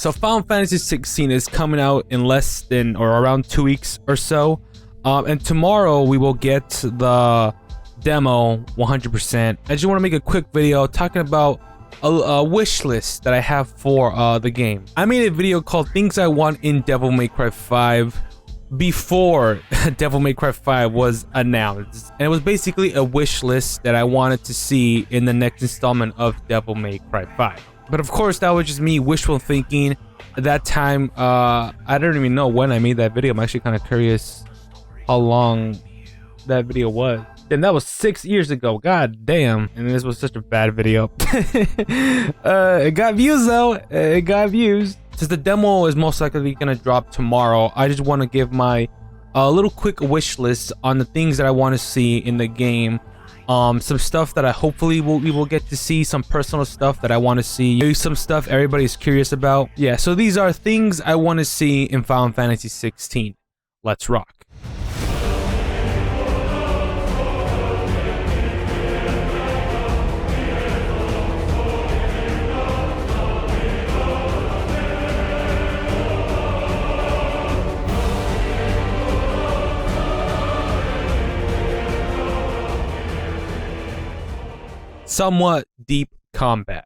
So Final Fantasy 16 is coming out in less than or around 2 weeks or so. And tomorrow we will get the demo 100%. I just want to make a quick video talking about a wish list that I have for the game. I made a video called Things I Want in Devil May Cry 5 before Devil May Cry 5 was announced. And it was basically a wish list that I wanted to see in the next installment of Devil May Cry 5. But of course, that was just me wishful thinking. At that time, I don't even know when I made that video. I'm actually kind of curious how long that video was. And that was 6 years ago. God damn. And this was such a bad video. It got views though. It got views. Since the demo is most likely gonna drop tomorrow, I just want to give my little quick wish list on the things that I want to see in the game. Some stuff that I hopefully we will get to see, some personal stuff that I want to see, maybe some stuff everybody's curious about. Yeah, so these are things I want to see in Final Fantasy 16. Let's rock. Somewhat deep combat.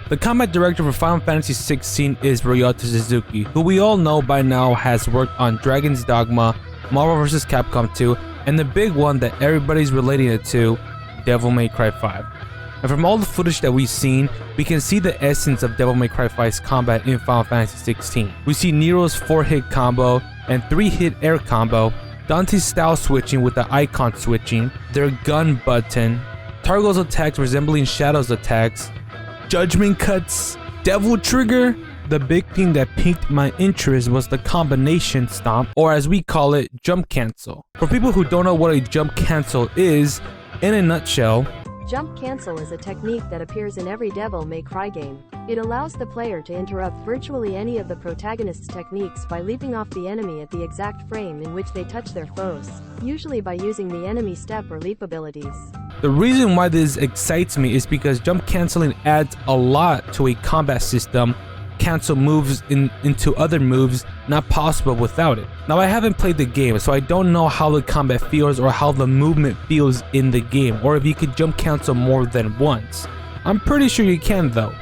The combat director for Final Fantasy 16 is Ryota Suzuki, who we all know by now has worked on Dragon's Dogma, Marvel vs. Capcom 2, and the big one that everybody's relating it to, Devil May Cry 5. And from all the footage that we've seen, we can see the essence of Devil May Cry 5's combat in Final Fantasy 16. We see Nero's 4-hit combo and 3-hit air combo, Dante's style switching with the icon switching, their gun button, Targo's attacks resembling Shadow's attacks, judgment cuts, devil trigger. The big thing that piqued my interest was the combination stomp, or as we call it, jump cancel. For people who don't know what a jump cancel is, in a nutshell, jump cancel is a technique that appears in every Devil May Cry game. It allows the player to interrupt virtually any of the protagonist's techniques by leaping off the enemy at the exact frame in which they touch their foes, usually by using the enemy step or leap abilities. The reason why this excites me is because jump canceling adds a lot to a combat system. Cancel moves into other moves not possible without it. Now I haven't played the game, so I don't know how the combat feels or how the movement feels in the game, or if you could jump cancel more than once. I'm pretty sure you can though.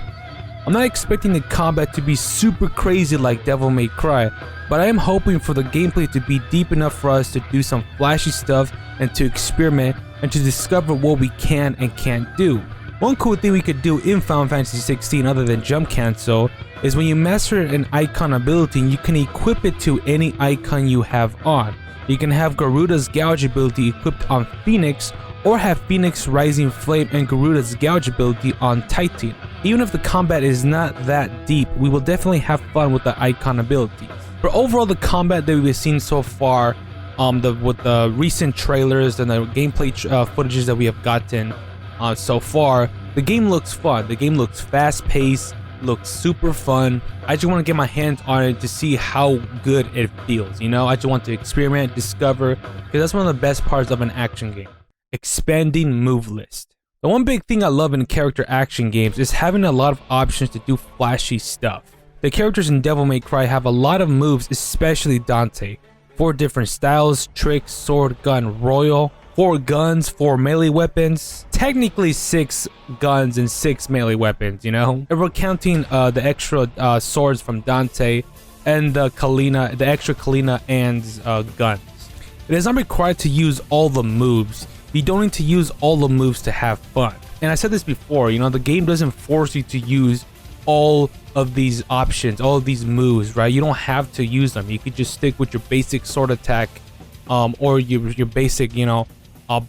I'm not expecting the combat to be super crazy like Devil May Cry, but I am hoping for the gameplay to be deep enough for us to do some flashy stuff and to experiment and to discover what we can and can't do. One cool thing we could do in Final Fantasy 16 other than jump cancel is when you master an icon ability, you can equip it to any icon you have on. You can have Garuda's Gouge ability equipped on Phoenix, or have Phoenix Rising Flame and Garuda's Gouge ability on Titan. Even if the combat is not that deep, we will definitely have fun with the icon abilities. But overall, the combat that we've seen so far, with the recent trailers and the gameplay footages that we have gotten so far, the game looks fun. The game looks fast-paced, looks super fun. I just want to get my hands on it to see how good it feels, you know? I just want to experiment, discover, because that's one of the best parts of an action game. Expanding move list. The one big thing I love in character action games is having a lot of options to do flashy stuff. The characters in Devil May Cry have a lot of moves, especially Dante. 4 different styles: trick, sword, gun, royal. 4 guns, 4 melee weapons. Technically 6 guns and 6 melee weapons, you know? If we're counting the extra swords from Dante and the extra Kalina and guns. It is not required to use all the moves. You don't need to use all the moves to have fun. And I said this before, you know, the game doesn't force you to use all of these options, all of these moves, right? You don't have to use them. You could just stick with your basic sword attack, or your basic, you know,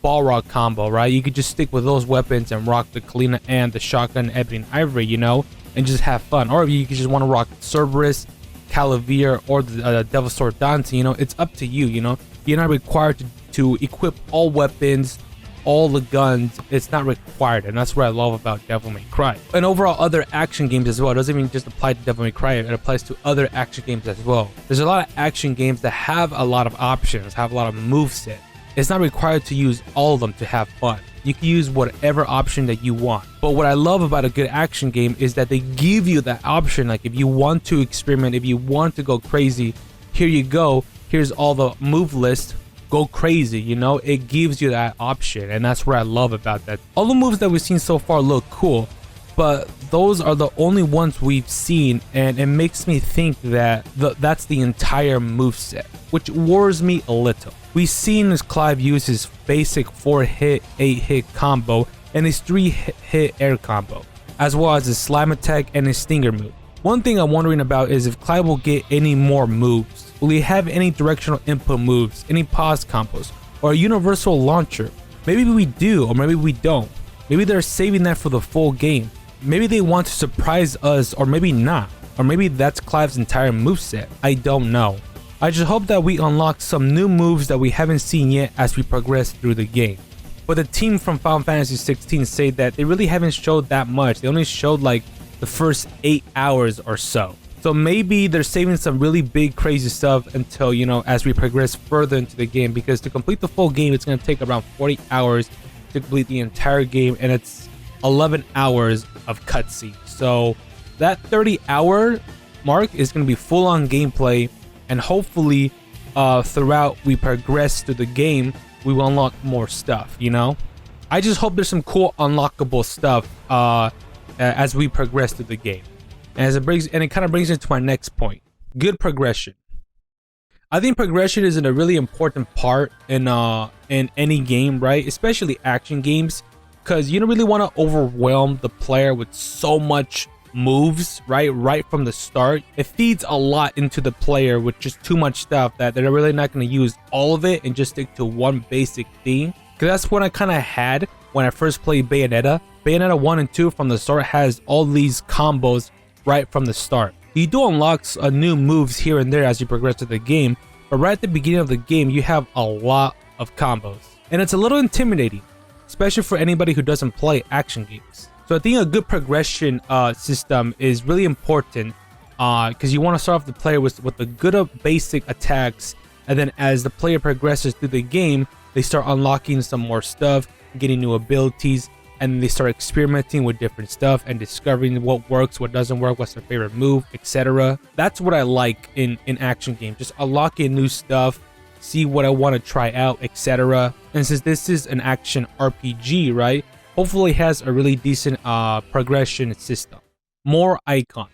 ball rock combo, right? You could just stick with those weapons and rock the Kalina and the shotgun Ebony Ivory, you know, and just have fun. Or if you just want to rock Cerberus, Calavir, or the Devil Sword Dante, you know, it's up to you, you know. You're not required to equip all weapons, all the guns. It's not required, and that's what I love about Devil May Cry. And overall, other action games as well. It doesn't even just apply to Devil May Cry, it applies to other action games as well. There's a lot of action games that have a lot of options, have a lot of moveset. It's not required to use all of them to have fun. You can use whatever option that you want. But what I love about a good action game is that they give you that option. Like if you want to experiment, if you want to go crazy, here you go. Here's all the move list. Go crazy, you know? It gives you that option, and that's what I love about that. All the moves that we've seen so far look cool, but those are the only ones we've seen, and it makes me think that that's the entire moveset, which worries me a little. We've seen as Clive use his basic 4-hit, 8-hit combo and his 3-hit air combo, as well as his slime attack and his stinger move. One thing I'm wondering about is if Clive will get any more moves. Will he have any directional input moves, any pause combos, or a universal launcher? Maybe we do, or maybe we don't. Maybe they're saving that for the full game. Maybe they want to surprise us, or maybe not. Or maybe that's Clive's entire moveset. I don't know. I just hope that we unlock some new moves that we haven't seen yet as we progress through the game. But the team from Final Fantasy XVI say that they really haven't showed that much. They only showed like the first 8 hours or so. So maybe they're saving some really big crazy stuff until, you know, as we progress further into the game, because to complete the full game it's going to take around 40 hours to complete the entire game, and it's 11 hours of cutscene. So that 30-hour mark is going to be full on gameplay, and hopefully throughout we progress through the game we will unlock more stuff, you know? I just hope there's some cool unlockable stuff as we progress through the game. And it kind of brings me to my next point. Good progression. I think progression is a really important part in any game, right? Especially action games, because you don't really want to overwhelm the player with so much moves, right from the start. It feeds a lot into the player with just too much stuff that they're really not going to use all of it and just stick to one basic theme. Because that's what I kind of had when I first played Bayonetta. Bayonetta 1 and 2 from the start has all these combos right from the start. You do unlock new moves here and there as you progress through the game, but right at the beginning of the game you have a lot of combos, and it's a little intimidating, especially for anybody who doesn't play action games. So I think a good progression system is really important, because you want to start off the player with the good basic attacks, and then as the player progresses through the game they start unlocking some more stuff, getting new abilities, and they start experimenting with different stuff and discovering what works, what doesn't work, what's their favorite move, etc. That's what I like in action games, just unlocking new stuff, see what I want to try out, etc. And since this is an action RPG, right, hopefully it has a really decent progression system. More icons.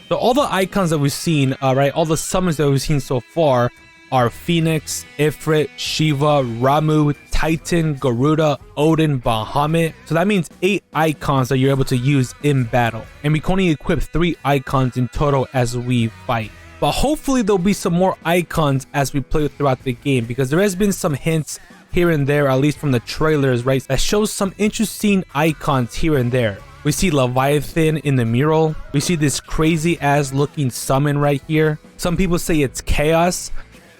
So all the icons that we've seen, right, all the summons that we've seen so far are Phoenix, Ifrit, Shiva, Ramu, Titan, Garuda, Odin, Bahamut. So that means 8 icons that you're able to use in battle. And we can only equip 3 icons in total as we fight. But hopefully there'll be some more icons as we play throughout the game, because there has been some hints here and there, at least from the trailers, right, that shows some interesting icons here and there. We see Leviathan in the mural. We see this crazy ass looking summon right here. Some people say it's Chaos.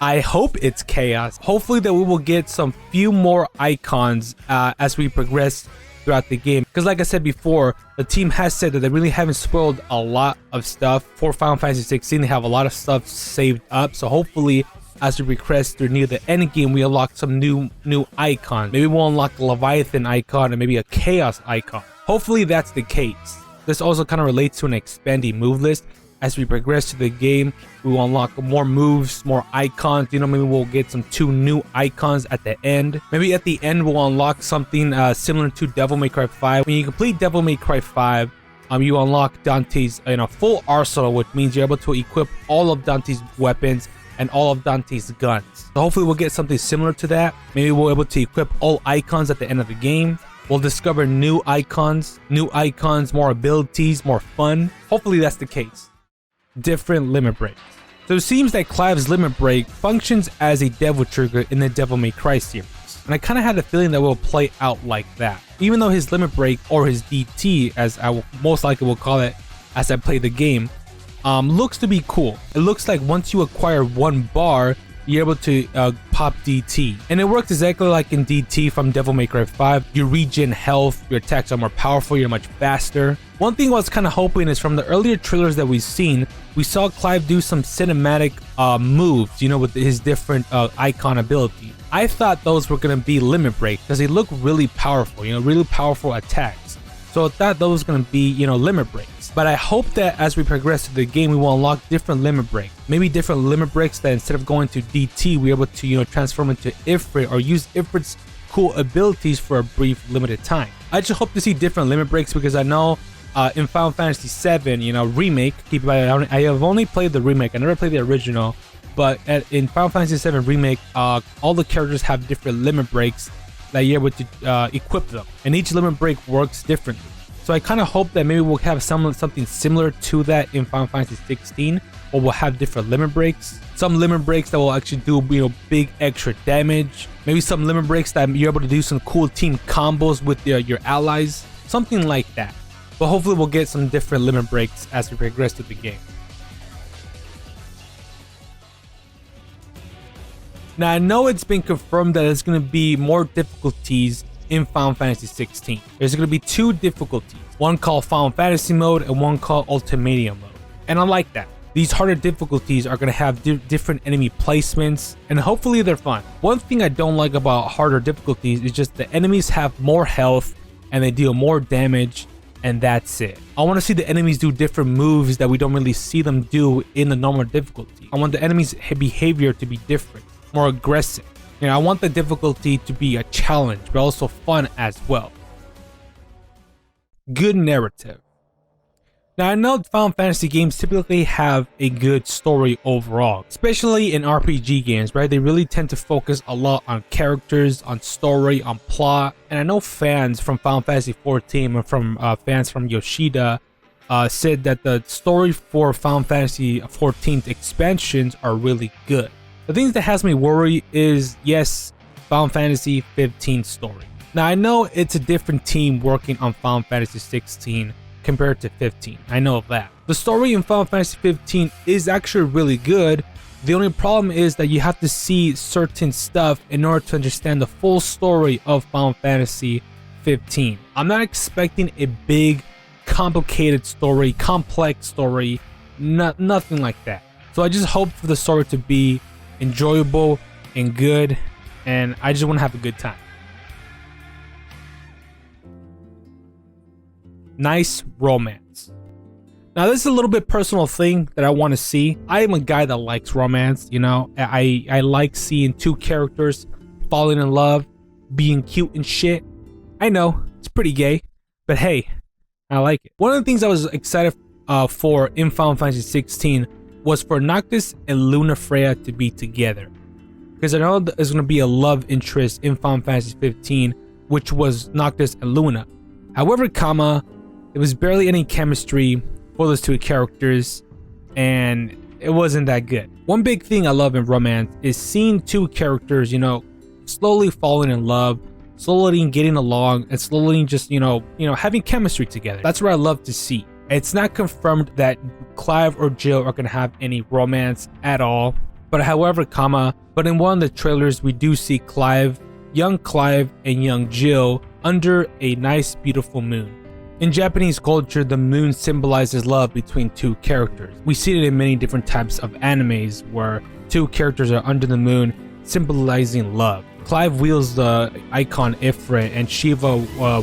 I hope it's Chaos. Hopefully that we will get some few more icons as we progress throughout the game, because like I said before, the team has said that they really haven't spoiled a lot of stuff for Final Fantasy XVI. They have a lot of stuff saved up, so hopefully as we progress through near the end game we unlock some new icons. Maybe we'll unlock a Leviathan icon and maybe a Chaos icon. Hopefully that's the case. This also kind of relates to an expanding move list. As we progress to the game, we will unlock more moves, more icons. You know, maybe we'll get some 2 new icons at the end. Maybe at the end we'll unlock something similar to Devil May Cry 5. When you complete Devil May Cry 5, you unlock Dante's full arsenal, which means you're able to equip all of Dante's weapons and all of Dante's guns. So hopefully we'll get something similar to that. Maybe we'll be able to equip all icons at the end of the game. We'll discover new icons, more abilities, more fun. Hopefully that's the case. Different limit breaks. So it seems that Clive's limit break functions as a devil trigger in the Devil May Cry series, and I kind of had a feeling that will play out like that. Even though his limit break, or his DT as I will most likely will call it as I play the game, looks to be cool. It looks like once you acquire 1 bar, you're able to pop DT. And it works exactly like in DT from Devil May Cry 5. You regen health, your attacks are more powerful, you're much faster. One thing I was kind of hoping is from the earlier trailers that we've seen, we saw Clive do some cinematic moves, you know, with his different icon ability. I thought those were going to be limit break because they look really powerful, you know, really powerful attacks. So I thought those were going to be, you know, limit breaks. But I hope that as we progress through the game, we will unlock different limit breaks. Maybe different limit breaks that instead of going to DT, we're able to, you know, transform into Ifrit or use Ifrit's cool abilities for a brief limited time. I just hope to see different limit breaks because I know in Final Fantasy VII, you know, remake, keep in mind, I have only played the remake. I never played the original. But in Final Fantasy VII remake, all the characters have different limit breaks that you're able to equip them, and each limit break works differently. So I kind of hope that maybe we'll have something similar to that in Final Fantasy 16, or we'll have different limit breaks. Some limit breaks that will actually do, you know, big extra damage. Maybe some limit breaks that you're able to do some cool team combos with your allies, something like that. But hopefully we'll get some different limit breaks as we progress through the game. Now, I know it's been confirmed that there's going to be more difficulties in Final Fantasy 16. There's going to be 2 difficulties, one called Final Fantasy mode and one called Ultimatum mode. And I like that. These harder difficulties are going to have different enemy placements, and hopefully they're fun. One thing I don't like about harder difficulties is just the enemies have more health and they deal more damage, and that's it. I want to see the enemies do different moves that we don't really see them do in the normal difficulty. I want the enemies' behavior to be different, more aggressive. You know, I want the difficulty to be a challenge, but also fun as well. Good narrative. Now, I know Final Fantasy games typically have a good story overall, especially in RPG games, right? They really tend to focus a lot on characters, on story, on plot. And I know fans from Final Fantasy 14 and from fans from Yoshida said that the story for Final Fantasy 14's expansions are really good. The thing that has me worried is, yes, Final Fantasy 15 story. Now, I know it's a different team working on Final Fantasy 16 compared to 15. I know that. The story in Final Fantasy 15 is actually really good. The only problem is that you have to see certain stuff in order to understand the full story of Final Fantasy 15. I'm not expecting a big, complicated story, complex story, nothing like that. So I just hope for the story to be enjoyable and good, and I just want to have a good time. Nice romance. Now, this is a little bit personal thing that I want to see. I am a guy that likes romance, you know. I like seeing 2 characters falling in love, being cute and shit. I know, it's pretty gay, but hey, I like it. One of the things I was excited for in Final Fantasy 16 was for Noctis and Lunafreya to be together, because I know there's going to be a love interest in Final Fantasy 15, which was Noctis and Luna. However, there was barely any chemistry for those 2 characters, and it wasn't that good. One big thing I love in romance is seeing 2 characters, you know, slowly falling in love, slowly getting along, and slowly just, you know, having chemistry together. That's what I love to see. It's not confirmed that Clive or Jill are going to have any romance at all. But however, but in one of the trailers, we do see young Clive and young Jill under a nice, beautiful moon. In Japanese culture, the moon symbolizes love between 2 characters. We see it in many different types of animes where 2 characters are under the moon, symbolizing love. Clive wields the icon Ifrit, and Shiva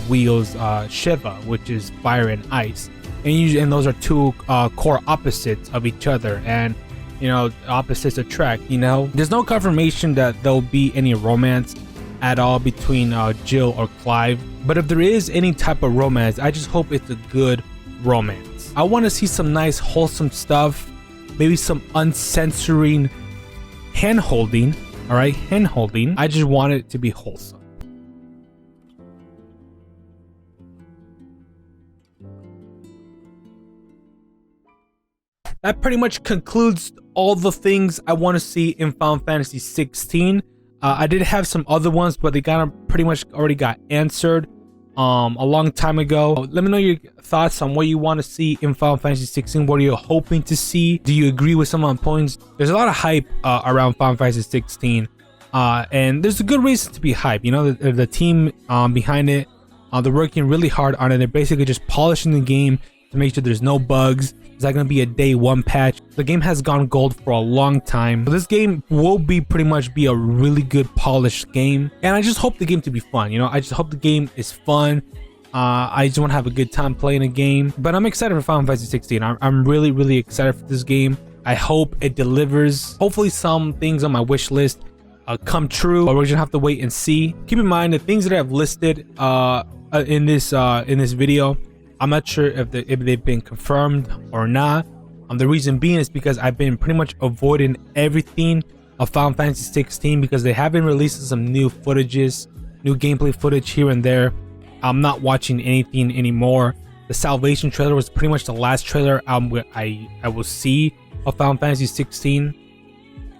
wields Shiva, which is fire and ice. And those are 2 core opposites of each other, and you know, opposites attract. You know, there's no confirmation that there'll be any romance at all between Jill or Clive, but if there is any type of romance, I just hope it's a good romance. I want to see some nice wholesome stuff, maybe some uncensoring hand holding. All right, hand holding. I just want it to be wholesome. That pretty much concludes all the things I want to see in Final Fantasy 16. I did have some other ones, but they pretty much already got answered. a long time ago. Let me know your thoughts on what you want to see in Final Fantasy 16. What are you hoping to see? Do you agree with some of my points? There's a lot of hype around Final Fantasy 16, and there's a good reason to be hyped. You know, the team behind it, they're working really hard on it. They're basically just polishing the game to make sure there's no bugs. It's not going to be a day one patch. The game has gone gold for a long time. So this game will pretty much be a really good polished game. And I just hope the game to be fun. You know, I just hope the game is fun. I just want to have a good time playing a game. But I'm excited for Final Fantasy 16. I'm really, really excited for this game. I hope it delivers. Hopefully some things on my wish list come true. But we're gonna have to wait and see. Keep in mind the things that I've listed in this video, I'm not sure if they've been confirmed or not. The reason being is because I've been pretty much avoiding everything of Final Fantasy 16 because they have been releasing some new footages, new gameplay footage here and there. I'm not watching anything anymore. The Salvation trailer was pretty much the last trailer I will see of Final Fantasy 16.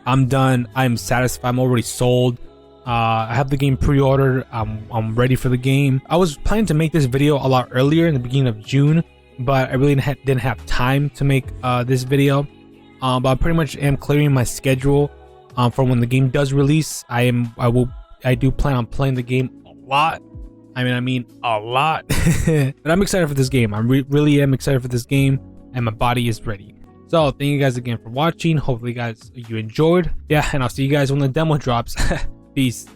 I'm done. I'm satisfied. I'm already sold. I have the game pre-ordered. I'm ready for the game. I was planning to make this video a lot earlier in the beginning of June, but I really didn't have time to make this video. But I pretty much am clearing my schedule for when the game does release. I do plan on playing the game a lot. I mean a lot. But I'm excited for this game. I really am excited for this game, and my body is ready. So thank you guys again for watching. Hopefully guys you enjoyed. Yeah, and I'll see you guys when the demo drops. Peace.